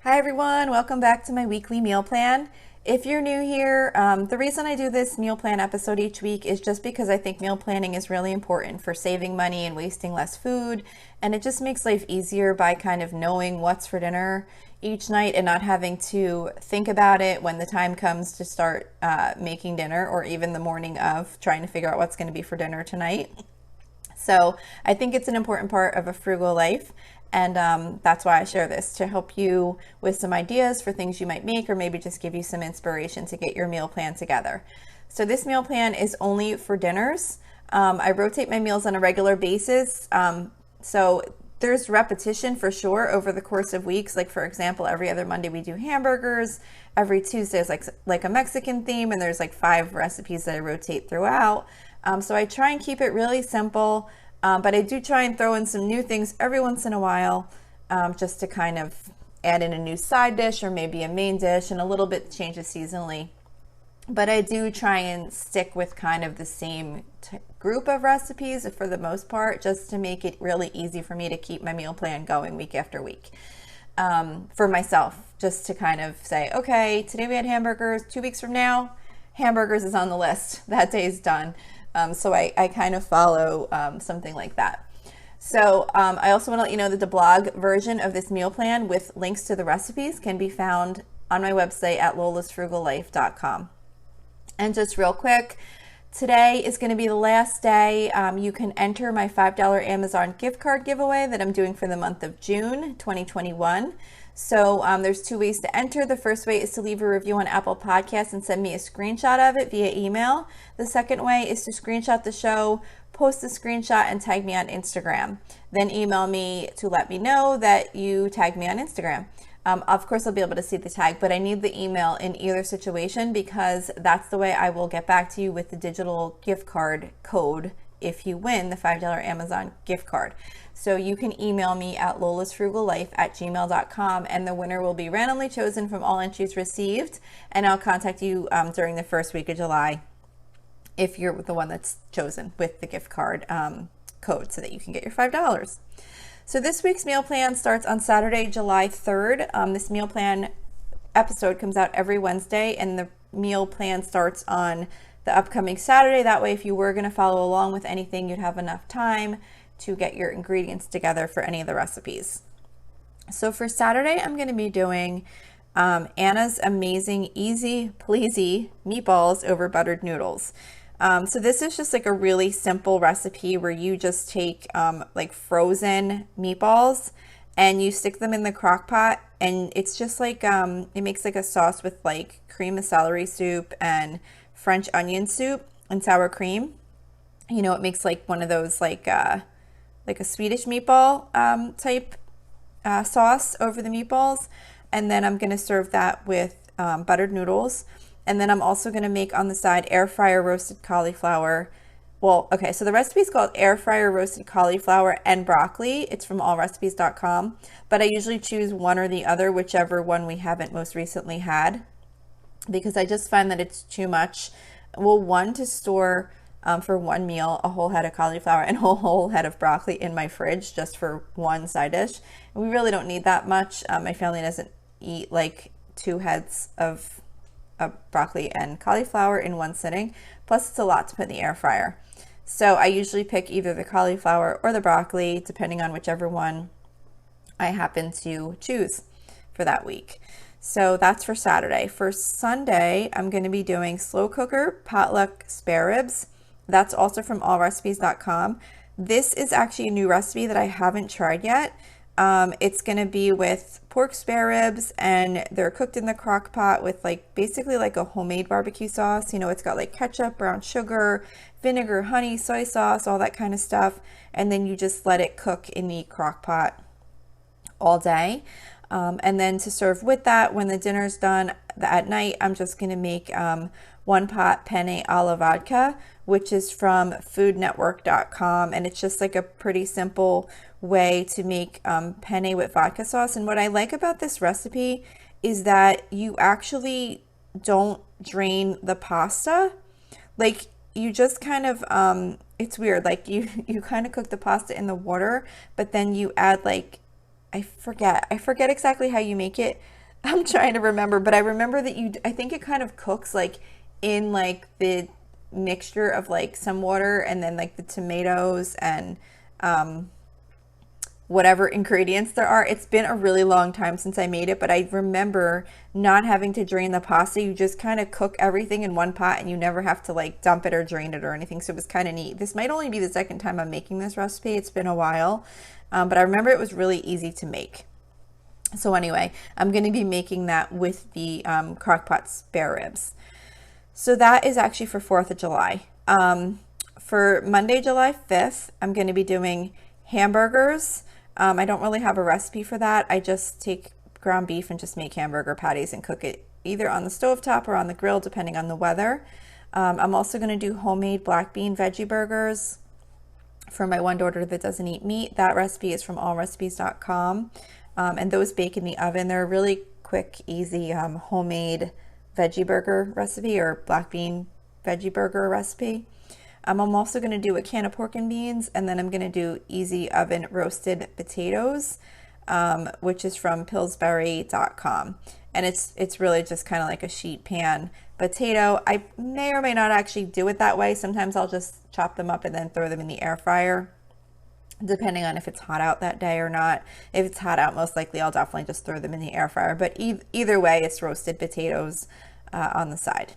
Hi everyone, welcome back to my weekly meal plan. If you're new here, the reason I do this meal plan episode each week is just because I think meal planning is really important for saving money and wasting less food. And it just makes life easier by kind of knowing what's for dinner each night and not having to think about it when the time comes to start making dinner, or even the morning of trying to figure out what's going to be for dinner tonight. So I think it's an important part of a frugal life. And that's why I share this, to help you with some ideas for things you might make, or maybe just give you some inspiration to get your meal plan together. So this meal plan is only for dinners. I rotate my meals on a regular basis. So there's repetition for sure over the course of weeks. Like for example, every other Monday we do hamburgers. Every Tuesday is like a Mexican theme, and there's like 5 recipes that I rotate throughout. So I try and keep it really simple. But I do try and throw in some new things every once in a while, just to kind of add in a new side dish or maybe a main dish, and a little bit changes seasonally. But I do try and stick with kind of the same group of recipes for the most part, just to make it really easy for me to keep my meal plan going week after week. For myself, just to kind of say, okay, today we had hamburgers, 2 weeks from now, hamburgers is on the list. That day is done. So I kind of follow something like that. So I also want to let you know that the blog version of this meal plan with links to the recipes can be found on my website at lolasfrugallife.com. And just real quick, today is going to be the last day. You can enter my $5 Amazon gift card giveaway that I'm doing for the month of June 2021. So there's 2 ways to enter. The first way is to leave a review on Apple Podcasts and send me a screenshot of it via email. The second way is to screenshot the show, post the screenshot, and tag me on Instagram. Then email me to let me know that you tagged me on Instagram. Of course, I'll be able to see the tag, but I need the email in either situation, because that's the way I will get back to you with the digital gift card code if you win the $5 Amazon gift card. So you can email me at lolasfrugallife@gmail.com, and the winner will be randomly chosen from all entries received, and I'll contact you during the first week of July if you're the one that's chosen with the gift card code, so that you can get your $5. So this week's meal plan starts on Saturday, July 3rd. This meal plan episode comes out every Wednesday, and the meal plan starts on the upcoming Saturday. That way, if you were going to follow along with anything, you'd have enough time to get your ingredients together for any of the recipes. So for Saturday, I'm going to be doing Anna's amazing easy pleasy meatballs over buttered noodles. So this is just like a really simple recipe where you just take like frozen meatballs and you stick them in the crock pot, and it's just like it makes like a sauce with like cream of celery soup and French onion soup and sour cream. You know, it makes like one of those like a Swedish meatball type sauce over the meatballs. And then I'm going to serve that with buttered noodles. And then I'm also going to make on the side air fryer roasted cauliflower. Well, okay, so the recipe is called air fryer roasted cauliflower and broccoli. It's from allrecipes.com. But I usually choose one or the other, whichever one we haven't most recently had, because I just find that it's too much. Well, one, to store for one meal, a whole head of cauliflower and a whole head of broccoli in my fridge just for one side dish. And we really don't need that much. My family doesn't eat like 2 heads of broccoli and cauliflower in one sitting. Plus, it's a lot to put in the air fryer. So I usually pick either the cauliflower or the broccoli, depending on whichever one I happen to choose for that week. So that's for Saturday. For Sunday, I'm going to be doing slow cooker potluck spare ribs. That's also from allrecipes.com. This is actually a new recipe that I haven't tried yet. It's going to be with pork spare ribs, and they're cooked in the crock pot with like basically like a homemade barbecue sauce. You know, it's got like ketchup, brown sugar, vinegar, honey, soy sauce, all that kind of stuff. And then you just let it cook in the crock pot all day. And then to serve with that, when the dinner's done at night, I'm just going to make 1 pot penne alla vodka, which is from foodnetwork.com. And it's just like a pretty simple way to make penne with vodka sauce. And what I like about this recipe is that you actually don't drain the pasta. Like, you just kind of, it's weird. Like, you kind of cook the pasta in the water, but then you add like I forget exactly how you make it. I'm trying to remember, but I remember that I think it kind of cooks like in like the mixture of like some water and then like the tomatoes and um, whatever ingredients there are. It's been a really long time since I made it, but I remember not having to drain the pasta. You just kind of cook everything in one pot and you never have to like dump it or drain it or anything. So it was kind of neat. This might only be the second time I'm making this recipe. It's been a while, but I remember it was really easy to make. So anyway, I'm going to be making that with the crock-pot spare ribs. So that is actually for 4th of July. For Monday, July 5th, I'm going to be doing hamburgers. I don't really have a recipe for that. I just take ground beef and just make hamburger patties and cook it either on the stovetop or on the grill, depending on the weather. I'm also going to do homemade black bean veggie burgers for my one daughter that doesn't eat meat. That recipe is from allrecipes.com. And those bake in the oven. They're a really quick, easy homemade veggie burger recipe or black bean veggie burger recipe. I'm also going to do a can of pork and beans, and then I'm going to do easy oven roasted potatoes, which is from Pillsbury.com. And it's really just kind of like a sheet pan potato. I may or may not actually do it that way. Sometimes I'll just chop them up and then throw them in the air fryer, depending on if it's hot out that day or not. If it's hot out, most likely I'll definitely just throw them in the air fryer. But either way, it's roasted potatoes on the side.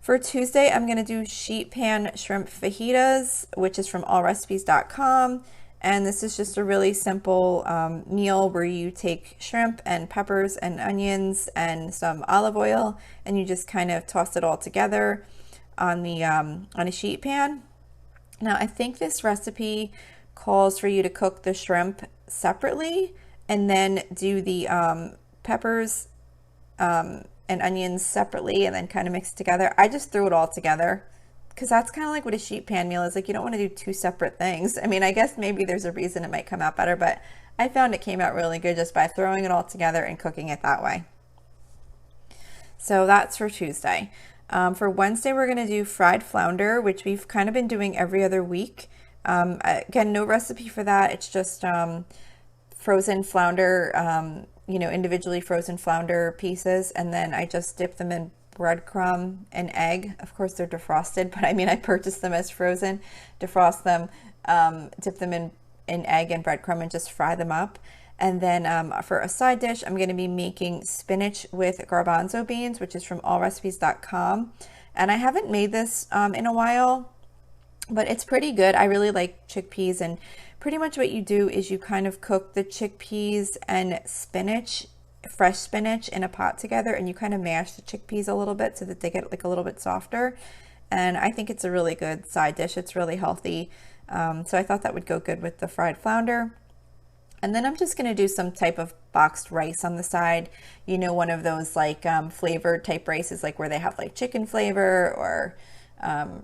For Tuesday, I'm going to do sheet pan shrimp fajitas, which is from allrecipes.com. And this is just a really simple meal where you take shrimp and peppers and onions and some olive oil, and you just kind of toss it all together on a sheet pan. Now, I think this recipe calls for you to cook the shrimp separately and then do the peppers and onions separately and then kind of mix it together. I just threw it all together because that's kind of like what a sheet pan meal is. Like, you don't want to do two separate things. I mean, I guess maybe there's a reason it might come out better, but I found it came out really good just by throwing it all together and cooking it that way. So that's for Tuesday. For Wednesday, we're going to do fried flounder, which we've kind of been doing every other week. Again, no recipe for that. It's just frozen flounder, individually frozen flounder pieces, and then I just dip them in breadcrumb and egg. Of course, they're defrosted, but I mean, I purchased them as frozen, defrost them, dip them in egg and breadcrumb, and just fry them up. And then for a side dish, I'm going to be making spinach with garbanzo beans, which is from allrecipes.com. And I haven't made this in a while, but it's pretty good. I really like chickpeas, and pretty much what you do is you kind of cook the chickpeas and spinach, fresh spinach, in a pot together, and you kind of mash the chickpeas a little bit so that they get like a little bit softer. And I think it's a really good side dish. It's really healthy. So I thought that would go good with the fried flounder. And then I'm just going to do some type of boxed rice on the side. One of those like flavored type rices, like where they have like chicken flavor or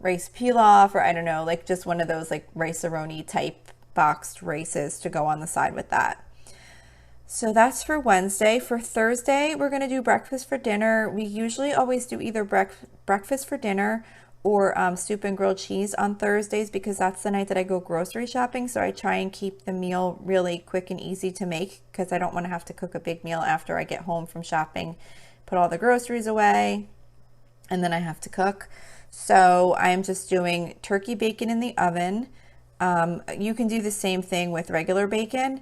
rice pilaf, or I don't know, like just one of those like rice-a-roni type boxed rices to go on the side with that. So that's for Wednesday. For Thursday, we're going to do breakfast for dinner. We usually always do either breakfast for dinner or soup and grilled cheese on Thursdays, because that's the night that I go grocery shopping. So I try and keep the meal really quick and easy to make, because I don't want to have to cook a big meal after I get home from shopping, put all the groceries away, and then I have to cook. So I'm just doing turkey bacon in the oven. You can do the same thing with regular bacon.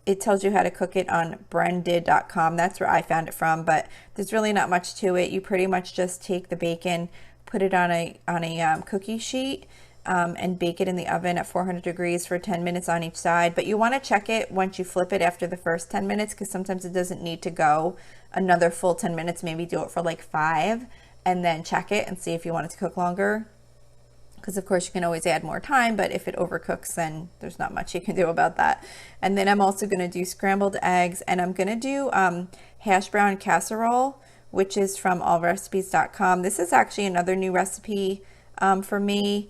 It tells you how to cook it on brended.com. That's where I found it from, but there's really not much to it. You pretty much just take the bacon, put it on a cookie sheet, and bake it in the oven at 400 degrees for 10 minutes on each side. But you want to check it once you flip it after the first 10 minutes, because sometimes it doesn't need to go another full 10 minutes. Maybe do it for like 5 and then check it and see if you want it to cook longer. Because of course you can always add more time, but if it overcooks, then there's not much you can do about that. And then I'm also going to do scrambled eggs, and I'm going to do hash brown casserole, which is from allrecipes.com. This is actually another new recipe for me.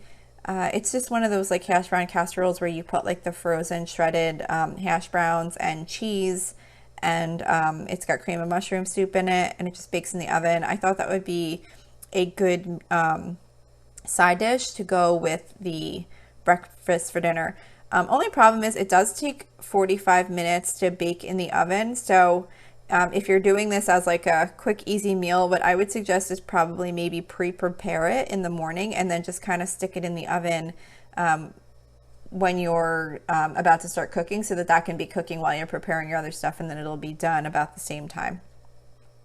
It's just one of those like hash brown casseroles where you put like the frozen shredded hash browns and cheese, and it's got cream of mushroom soup in it, and it just bakes in the oven. I thought that would be a good side dish to go with the breakfast for dinner. Only problem is it does take 45 minutes to bake in the oven. So if you're doing this as like a quick, easy meal, what I would suggest is probably maybe pre-prepare it in the morning and then just kind of stick it in the oven when you're about to start cooking, so that that can be cooking while you're preparing your other stuff, and then it'll be done about the same time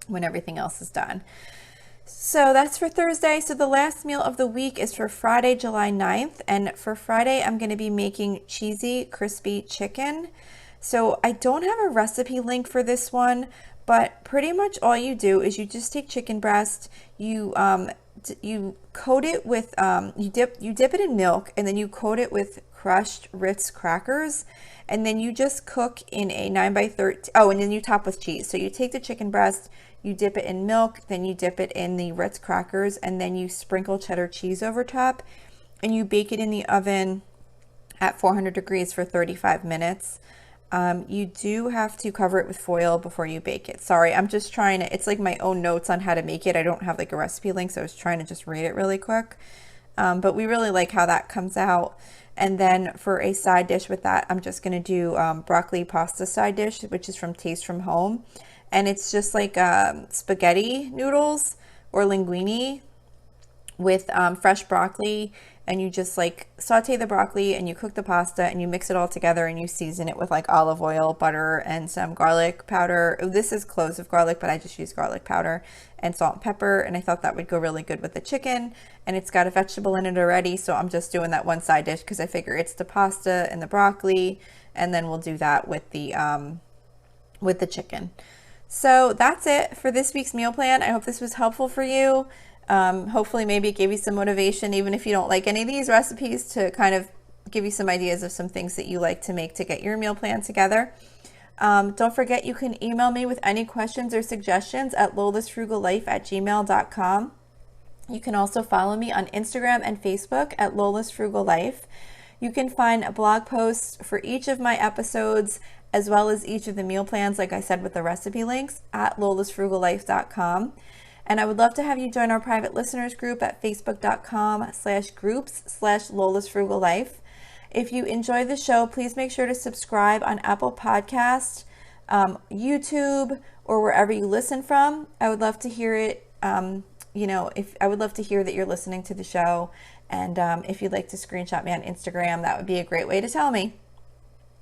when everything else is done. So that's for Thursday. So the last meal of the week is for Friday, July 9th. And for Friday, I'm going to be making cheesy, crispy chicken. So I don't have a recipe link for this one, but pretty much all you do is you just take chicken breast, you coat it with, you dip it in milk, and then you coat it with crushed Ritz crackers, and then you just cook in a 9x13. Oh, and then you top with cheese. So you take the chicken breast, you dip it in milk, then you dip it in the Ritz crackers, and then you sprinkle cheddar cheese over top, and you bake it in the oven at 400 degrees for 35 minutes. You do have to cover it with foil before you bake it. Sorry, I'm just trying to, it's like my own notes on how to make it. I don't have like a recipe link, so I was trying to just read it really quick. But we really like how that comes out. And then for a side dish with that, I'm just going to do broccoli pasta side dish, which is from Taste from Home. And it's just like spaghetti noodles or linguine with fresh broccoli, and you just like saute the broccoli and you cook the pasta and you mix it all together and you season it with like olive oil, butter, and some garlic powder. This is cloves of garlic, but I just use garlic powder and salt and pepper, and I thought that would go really good with the chicken. And it's got a vegetable in it already, so I'm just doing that one side dish because I figure it's the pasta and the broccoli, and then we'll do that with the chicken. So that's it for this week's meal plan. I hope this was helpful for you. Hopefully maybe it gave you some motivation, even if you don't like any of these recipes, to kind of give you some ideas of some things that you like to make to get your meal plan together. Don't forget, you can email me with any questions or suggestions at lolasfrugallife@gmail.com. You can also follow me on Instagram and Facebook at Lola's Frugal Life. You can find blog posts for each of my episodes, as well as each of the meal plans, like I said, with the recipe links at lolasfrugallife.com. And I would love to have you join our private listeners group at facebook.com/groups/lolasfrugallife. If you enjoy the show, please make sure to subscribe on Apple Podcasts, YouTube, or wherever you listen from. I would love to hear it. I would love to hear that you're listening to the show. And if you'd like to screenshot me on Instagram, that would be a great way to tell me.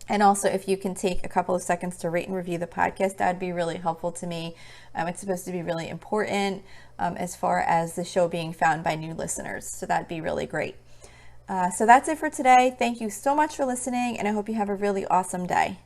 And also, if you can take a couple of seconds to rate and review the podcast, that would be really helpful to me. It's supposed to be really important as far as the show being found by new listeners. So that'd be really great. So that's it for today. Thank you so much for listening, and I hope you have a really awesome day.